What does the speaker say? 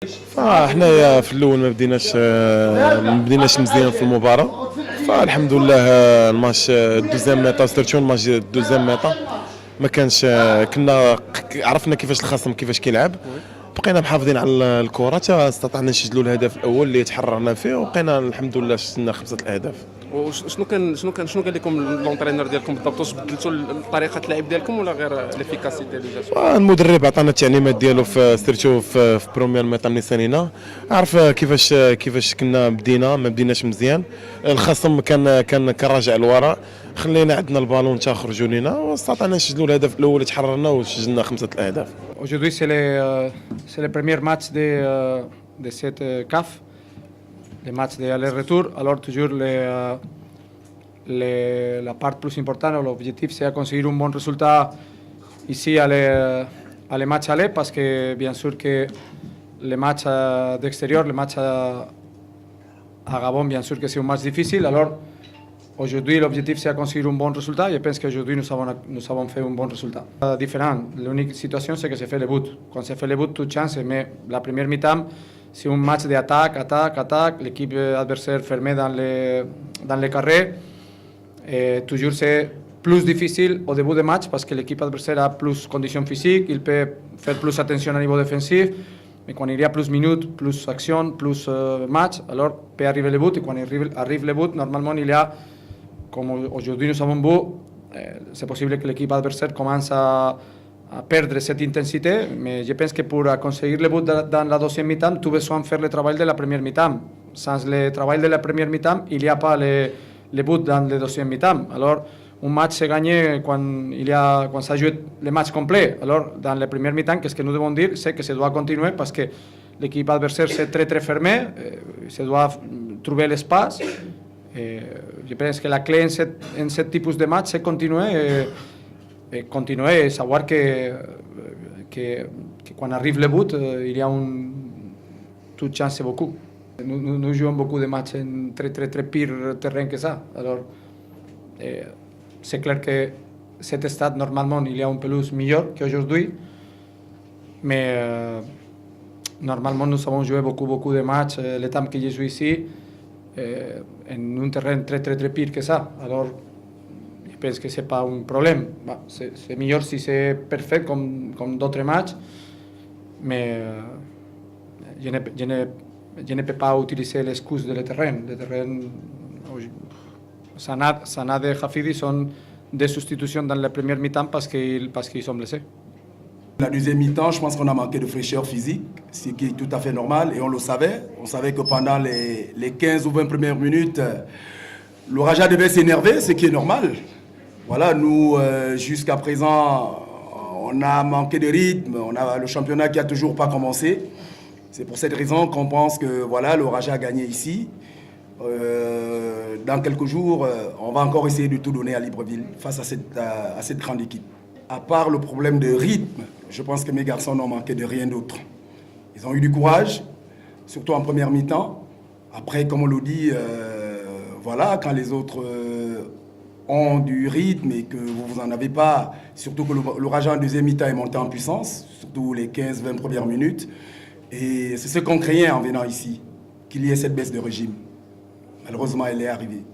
فحنايا في الاول ما بديناش مزيان في المباراه. فالحمد لله الماتش الدوزيام ميطا سيرتو الماتش الدوزيام ميطا ما كانش كنا عرفنا كيفاش الخصم كيفاش كيلعب. بقينا محافظين على الكره حتى استطعنا نسجلوا الهدف الاول اللي تحررنا فيه، وبقينا الحمد لله شفنا 5 اهداف. وشنو قال لكم لونترينور ديالكم بالضبط؟ واش بدلتوا طريقه اللعب ديالكم ولا غير ليفيكاسيتي اللي جات؟ المدرب عطانا التعليمات ديالو في سيرتو في بروميير ميطا ملي سالينا، عرف كيفاش كنا ما بديناش مزيان. الخصم كان راجع للوراء، خلينا عندنا البالون تا خرجوا لينا واستطعنا نسجلوا الهدف الاول اللي تحررنا وسجلنا 5 اهداف. Aujourd'hui, c'est le premier match de cette CAF, les matchs d'aller-retour. Alors, toujours, la part plus importante, l'objectif, c'est de conseguir un bon résultat ici à les matchs aller, parce que, bien sûr, que les matchs d'extérieur, les matchs à Gabon, bien sûr que c'est un match difficile. Alors, aujourd'hui, l'objectif, c'est de conseguir un bon résultat. Je pense qu'aujourd'hui, nous avons fait un bon résultat. Différent. L'unique situation, c'est que se fait le but. Quand se fait le but, toute chance. Mais la première mi-temps, c'est un match d'attaque, attaque. L'équipe adversaire fermée dans les carrés. Et toujours, c'est plus difficile au début du match parce que l'équipe adversaire a plus conditions physiques. Il peut faire plus attention au niveau défensif. Mais quand il y a plus minutes, plus action, plus match, alors peut arriver le but. Et quand arrive le but, normalement, il y a, comme aujourd'hui nous avons vu, c'est possible que l'équipe adversaire commence à perdre cette intensité, mais je pense que pour conseguir le but dans la deuxième mi-temps, tu as besoin de faire le travail de la première mi-temps. Sans le travail de la première mi-temps, il n'y a pas le but dans la deuxième mi-temps. Alors, un match se gagne quand ça joue le match complet. Alors, dans la première mi-temps, qu'est-ce que nous devons dire? C'est que ça doit continuer parce que l'équipe adversaire c'est très très fermée, ça doit trouver l'espace. Je pense que la clé en ce type de match, c'est continuer et savoir que quand arrive le but, il y a toute chance beaucoup. Nous jouons beaucoup de matchs en très très très pire terrain que ça. Alors, c'est clair que cet stade, normalement, il y a une pelouse meilleure qu'aujourd'hui, mais normalement, nous avons joué beaucoup de matchs. Le temps que je joue ici, en un terrain très très très pire que ça. Alors, je pense que c'est pas un problème. Bah, c'est meilleur si c'est parfait comme d'autres matchs, mais je ne peux pas utiliser l'excuse de le terrain. Le terrain, Sanad et Hafidi sont des substitutions dans la première mi-temps parce qu'ils sont blessés. La deuxième mi-temps, je pense qu'on a manqué de fraîcheur physique, ce qui est tout à fait normal et on le savait. On savait que pendant les 15 ou 20 premières minutes, le Raja devait s'énerver, ce qui est normal. Voilà, nous, jusqu'à présent, on a manqué de rythme, on a le championnat qui n'a toujours pas commencé. C'est pour cette raison qu'on pense que voilà, le Raja a gagné ici. Dans quelques jours, on va encore essayer de tout donner à Libreville face à cette grande équipe. À part le problème de rythme, je pense que mes garçons n'ont manqué de rien d'autre. Ils ont eu du courage, surtout en première mi-temps. Après, comme on le dit, voilà, quand les autres ont du rythme et que vous n'en avez pas, surtout que le Raja en deuxième mi-temps est monté en puissance, surtout les 15-20 premières minutes. Et c'est ce qu'on craignait en venant ici, qu'il y ait cette baisse de régime. Malheureusement, elle est arrivée.